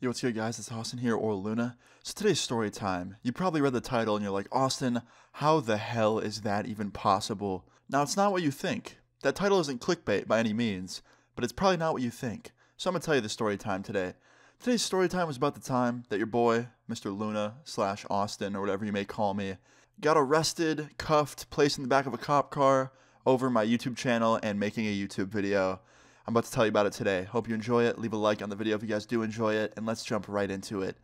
Yo, what's good, guys? It's Austin here, or Luna. So today's story time. You probably read the title and you're like, Austin, how the hell is that even possible? Now, it's not what you think. That title isn't clickbait by any means, but it's probably not what you think. So I'm going to tell you the story time today. Today's story time was about the time that your boy, Mr. Luna / Austin, or whatever you may call me, got arrested, cuffed, placed in the back of a cop car over my YouTube channel and making a YouTube video. I'm about to tell you about it today. Hope you enjoy it. Leave a like on the video if you guys do enjoy it, and let's jump right into it.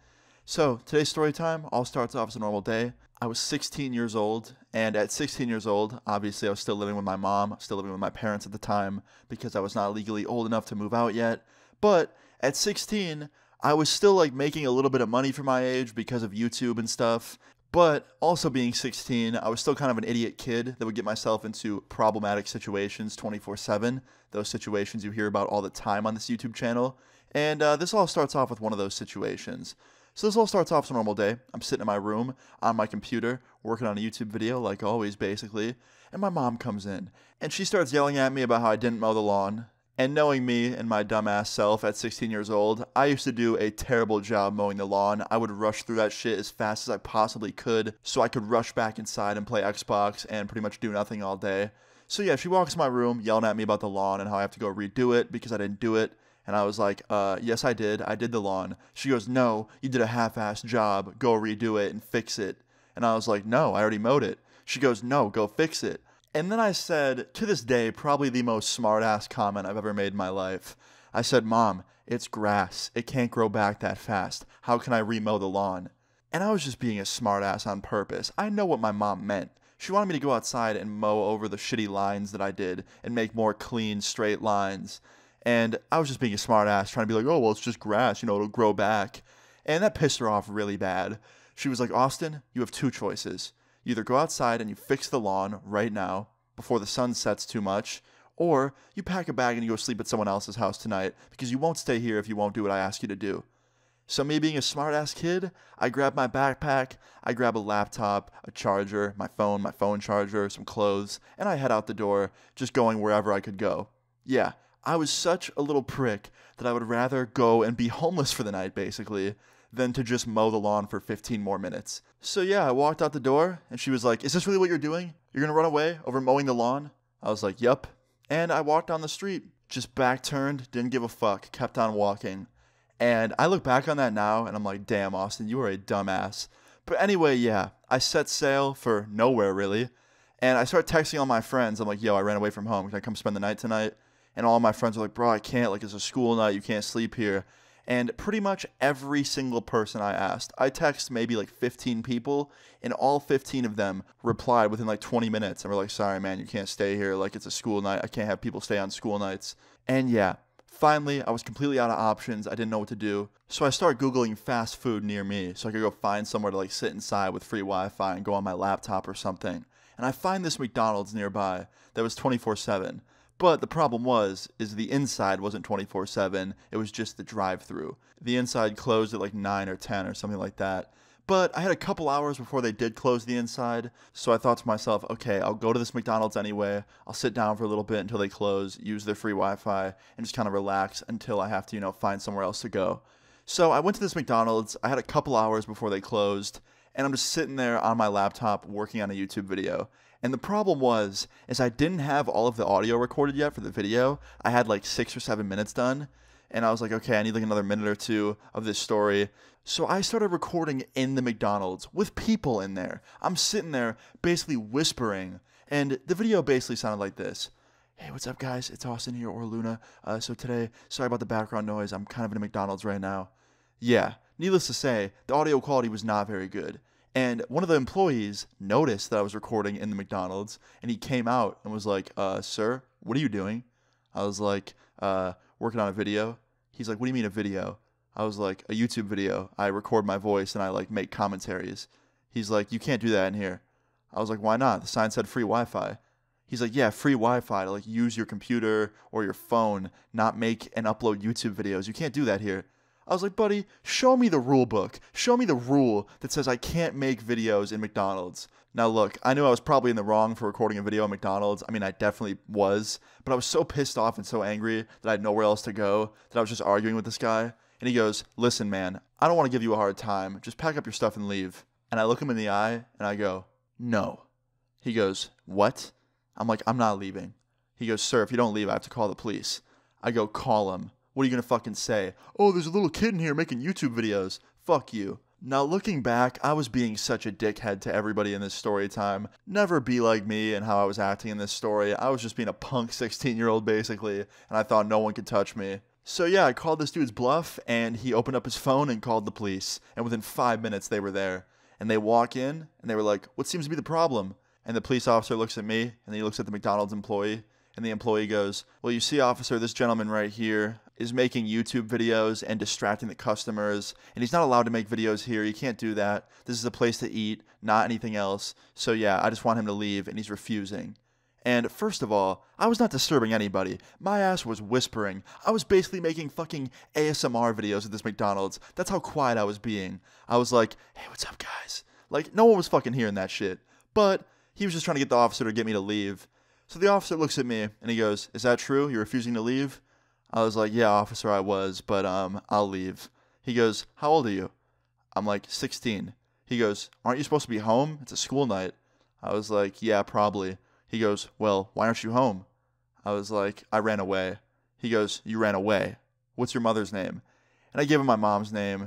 So, today's story time all starts off as a normal day. I was 16 years old, and at 16 years old, obviously I was still living with my mom, still living with my parents at the time, because I was not legally old enough to move out yet. But at 16, I was still making a little bit of money for my age because of YouTube and stuff. But also being 16, I was still kind of an idiot kid that would get myself into problematic situations 24/7. Those situations you hear about all the time on this YouTube channel. And this all starts off with one of those situations. So this all starts off as a normal day. I'm sitting in my room on my computer working on a YouTube video like always basically. And my mom comes in and she starts yelling at me about how I didn't mow the lawn. And knowing me and my dumbass self at 16 years old, I used to do a terrible job mowing the lawn. I would rush through that shit as fast as I possibly could so I could rush back inside and play Xbox and pretty much do nothing all day. So yeah, she walks in my room yelling at me about the lawn and how I have to go redo it because I didn't do it. And I was like, yes I did. I did the lawn. She goes, no, you did a half-assed job. Go redo it and fix it. And I was like, no, I already mowed it. She goes, no, go fix it. And then I said, to this day, probably the most smart-ass comment I've ever made in my life. I said, Mom, it's grass. It can't grow back that fast. How can I remow the lawn? And I was just being a smart-ass on purpose. I know what my mom meant. She wanted me to go outside and mow over the shitty lines that I did and make more clean, straight lines. And I was just being a smart-ass, trying to be like, oh, well, it's just grass, it'll grow back. And that pissed her off really bad. She was like, Austin, you have two choices. You either go outside and you fix the lawn right now before the sun sets too much, or you pack a bag and you go sleep at someone else's house tonight because you won't stay here if you won't do what I ask you to do. So me being a smart-ass kid, I grab my backpack, I grab a laptop, a charger, my phone charger, some clothes, and I head out the door, just going wherever I could go. Yeah, I was such a little prick that I would rather go and be homeless for the night, basically, than to just mow the lawn for 15 more minutes. So yeah, I walked out the door, and she was like, is this really what you're doing? You're gonna run away over mowing the lawn? I was like, yup. And I walked down the street, just back turned, didn't give a fuck, kept on walking. And I look back on that now, and I'm like, damn, Austin, you are a dumbass. But anyway, yeah, I set sail for nowhere, really. And I start texting all my friends. I'm like, yo, I ran away from home. Can I come spend the night tonight? And all my friends are like, bro, I can't. It's a school night. You can't sleep here. And pretty much every single person I asked, I texted maybe 15 people, and all 15 of them replied within 20 minutes. And were like, sorry, man, you can't stay here. It's a school night. I can't have people stay on school nights. And yeah, finally, I was completely out of options. I didn't know what to do. So I started Googling fast food near me so I could go find somewhere to sit inside with free Wi-Fi and go on my laptop or something. And I find this McDonald's nearby that was 24/7. But the problem is the inside wasn't 24/7, it was just the drive-thru. The inside closed at 9 or 10 or something like that. But I had a couple hours before they did close the inside, so I thought to myself, okay, I'll go to this McDonald's anyway, I'll sit down for a little bit until they close, use their free Wi-Fi, and just kind of relax until I have to, find somewhere else to go. So I went to this McDonald's, I had a couple hours before they closed, and I'm just sitting there on my laptop working on a YouTube video. And the problem is I didn't have all of the audio recorded yet for the video. I had 6 or 7 minutes done. And I was like, okay, I need another minute or two of this story. So I started recording in the McDonald's with people in there. I'm sitting there basically whispering. And the video basically sounded like this. Hey, what's up, guys? It's Austin here, or Luna. So today, sorry about the background noise. I'm kind of in a McDonald's right now. Yeah, needless to say, the audio quality was not very good. And one of the employees noticed that I was recording in the McDonald's, and he came out and was like, sir, what are you doing? I was like, working on a video. He's like, what do you mean a video? I was like, a YouTube video. I record my voice and I make commentaries. He's like, you can't do that in here. I was like, why not? The sign said free Wi-Fi. He's like, yeah, free Wi-Fi to use your computer or your phone, not make and upload YouTube videos. You can't do that here. I was like, buddy, show me the rule book. Show me the rule that says I can't make videos in McDonald's. Now look, I knew I was probably in the wrong for recording a video at McDonald's. I mean, I definitely was. But I was so pissed off and so angry that I had nowhere else to go that I was just arguing with this guy. And he goes, listen, man, I don't want to give you a hard time. Just pack up your stuff and leave. And I look him in the eye and I go, no. He goes, what? I'm like, I'm not leaving. He goes, sir, if you don't leave, I have to call the police. I go, call him. What are you going to fucking say? Oh, there's a little kid in here making YouTube videos. Fuck you. Now, looking back, I was being such a dickhead to everybody in this story time. Never be like me and how I was acting in this story. I was just being a punk 16-year-old, basically, and I thought no one could touch me. So yeah, I called this dude's bluff, and he opened up his phone and called the police. And within 5 minutes, they were there. And they walk in, and they were like, what seems to be the problem? And the police officer looks at me, and then he looks at the McDonald's employee. And the employee goes, well, you see, officer, this gentleman right here is making YouTube videos and distracting the customers. And he's not allowed to make videos here. He can't do that. This is a place to eat, not anything else. So yeah, I just want him to leave, and he's refusing. And first of all, I was not disturbing anybody. My ass was whispering. I was basically making fucking ASMR videos at this McDonald's. That's how quiet I was being. I was like, hey, what's up, guys? Like, no one was fucking hearing that shit. But he was just trying to get the officer to get me to leave. So the officer looks at me and he goes, is that true? You're refusing to leave? I was like, yeah, officer, I was, but I'll leave. He goes, how old are you? I'm like, 16. He goes, aren't you supposed to be home? It's a school night. I was like, yeah, probably. He goes, well, why aren't you home? I was like, I ran away. He goes, you ran away. What's your mother's name? And I gave him my mom's name.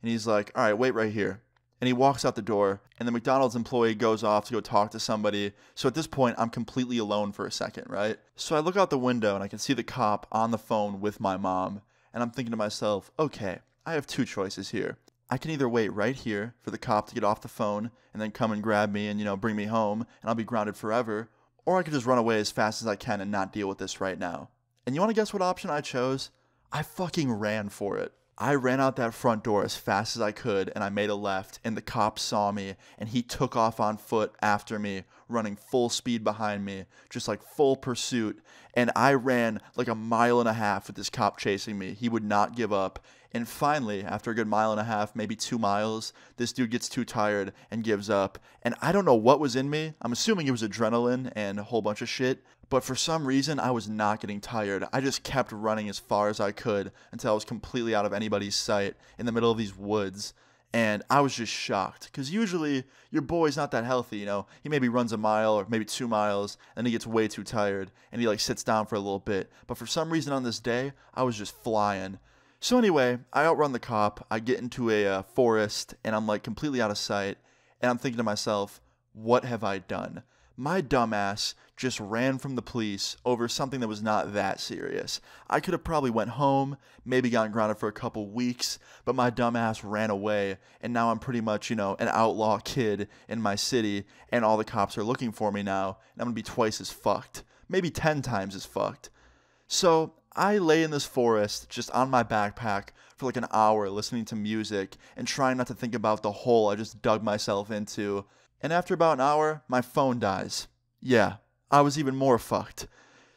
And he's like, all right, wait right here. And he walks out the door, and the McDonald's employee goes off to go talk to somebody. So at this point, I'm completely alone for a second, right? So I look out the window, and I can see the cop on the phone with my mom. And I'm thinking to myself, okay, I have two choices here. I can either wait right here for the cop to get off the phone and then come and grab me and, bring me home, and I'll be grounded forever. Or I could just run away as fast as I can and not deal with this right now. And you want to guess what option I chose? I fucking ran for it. I ran out that front door as fast as I could, and I made a left, and the cop saw me, and he took off on foot after me, running full speed behind me, just like full pursuit. And I ran like 1.5 miles with this cop chasing me. He would not give up. And finally, after a good 1.5 miles, maybe 2 miles, this dude gets too tired and gives up. And I don't know what was in me. I'm assuming it was adrenaline and a whole bunch of shit. But for some reason, I was not getting tired. I just kept running as far as I could until I was completely out of anybody's sight in the middle of these woods. And I was just shocked, because usually your boy's not that healthy, He maybe runs 1 mile or maybe 2 miles, and he gets way too tired, and he sits down for a little bit. But for some reason on this day, I was just flying. So anyway, I outrun the cop, I get into a forest, and I'm completely out of sight, and I'm thinking to myself, what have I done? My dumbass just ran from the police over something that was not that serious. I could have probably went home, maybe gotten grounded for a couple weeks, but my dumbass ran away, and now I'm pretty much, an outlaw kid in my city, and all the cops are looking for me now, and I'm gonna be twice as fucked. Maybe 10 times as fucked. So I lay in this forest just on my backpack for an hour listening to music and trying not to think about the hole I just dug myself into. And after about an hour, my phone dies. Yeah, I was even more fucked.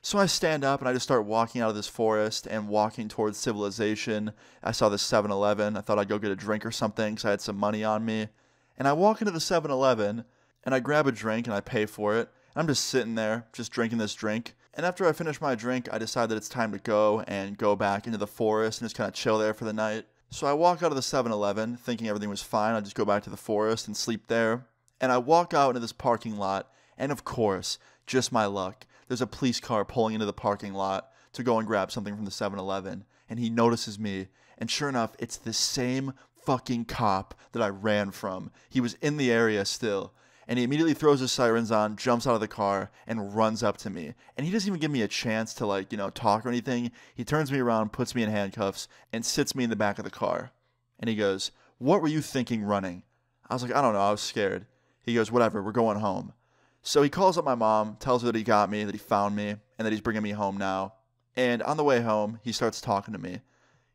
So I stand up and I just start walking out of this forest and walking towards civilization. I saw this 7-Eleven. I thought I'd go get a drink or something because I had some money on me. And I walk into the 7-Eleven and I grab a drink and I pay for it. I'm just sitting there, just drinking this drink. And after I finish my drink, I decide that it's time to go and go back into the forest and just kind of chill there for the night. So I walk out of the 7-Eleven thinking everything was fine. I just go back to the forest and sleep there. And I walk out into this parking lot, and of course, just my luck, there's a police car pulling into the parking lot to go and grab something from the 7-Eleven, and he notices me, and sure enough, it's the same fucking cop that I ran from. He was in the area still, and he immediately throws his sirens on, jumps out of the car, and runs up to me. And he doesn't even give me a chance to, talk or anything. He turns me around, puts me in handcuffs, and sits me in the back of the car. And he goes, what were you thinking running? I was like, I don't know, I was scared. He goes, whatever, we're going home. So he calls up my mom, tells her that he got me, that he found me, and that he's bringing me home now. And on the way home, he starts talking to me.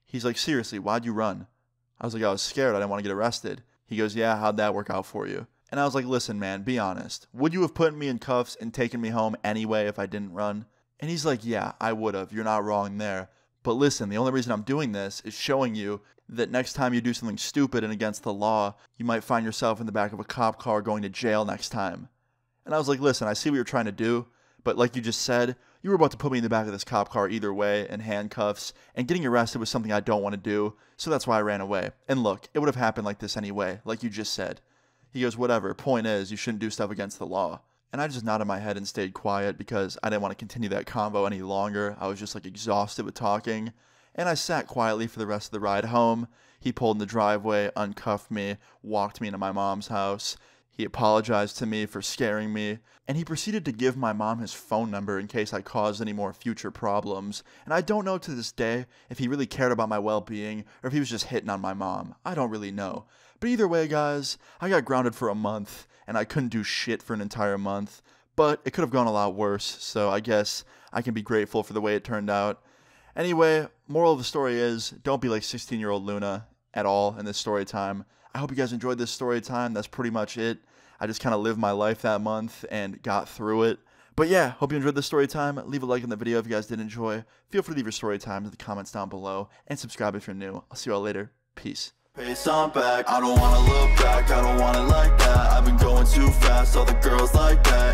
He's like, seriously, why'd you run? I was like, I was scared. I didn't want to get arrested. He goes, yeah, how'd that work out for you? And I was like, listen, man, be honest. Would you have put me in cuffs and taken me home anyway if I didn't run? And he's like, yeah, I would have. You're not wrong there. But listen, the only reason I'm doing this is showing you that next time you do something stupid and against the law, you might find yourself in the back of a cop car going to jail next time. And I was like, listen, I see what you're trying to do, but like you just said, You were about to put me in the back of this cop car either way, in handcuffs, and getting arrested was something I don't want to do, so that's why I ran away. And look, it would have happened like this anyway, like you just said. He goes, whatever, point is, you shouldn't do stuff against the law. And I just nodded my head and stayed quiet because I didn't want to continue that convo any longer. I was just like exhausted with talking. And I sat quietly for the rest of the ride home. He pulled in the driveway, uncuffed me, walked me into my mom's house. He apologized to me for scaring me, and he proceeded to give my mom his phone number in case I caused any more future problems. And I don't know to this day if he really cared about my well-being or if he was just hitting on my mom. I don't really know. But either way, guys, I got grounded for a month, and I couldn't do shit for an entire month. But it could have gone a lot worse, so I guess I can be grateful for the way it turned out. Anyway, moral of the story is, don't be like 16-year-old Luna at all in this story time. I hope you guys enjoyed this story time. That's pretty much it. I just kind of lived my life that month and got through it. But yeah, hope you enjoyed this story time. Leave a like in the video if you guys did enjoy. Feel free to leave your story times in the comments down below. And subscribe if you're new. I'll see you all later. Peace. Pace on back, I don't wanna look back, I don't want it like that. I've been going too fast, all the girls like that.